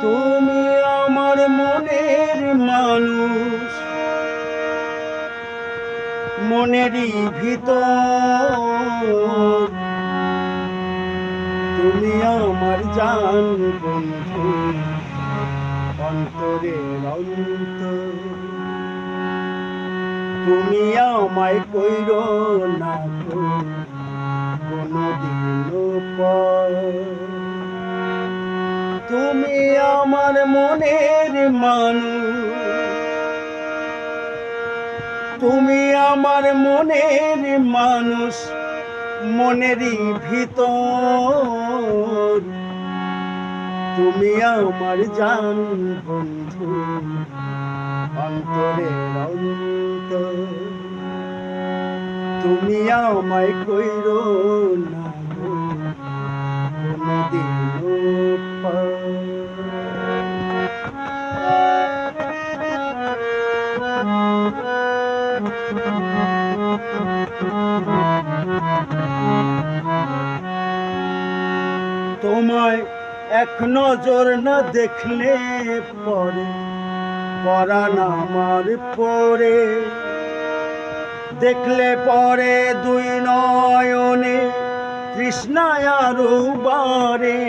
তুমি আমার মনের মানুষ, মনেরই ভিতর তুমি আমার জান বন্ধু, অন্তরের অন্তর। তুমি আমায় কইরো না কোনদিনও পর। তুমি আমার মনের মানুষ, তুমি আমার মনের মানুষ, মনেরই ভিতর তুমি আমার জান বন্ধু, অন্তরের অন্তর। তুমি আমায় কইরো না কোনদিনও পর। তোমায় এক নজর না দেখলে পরে পরাণ আমার পরে, দেখলে পরে দুই নয়নে তৃষ্ণায় আরো বাড়ে।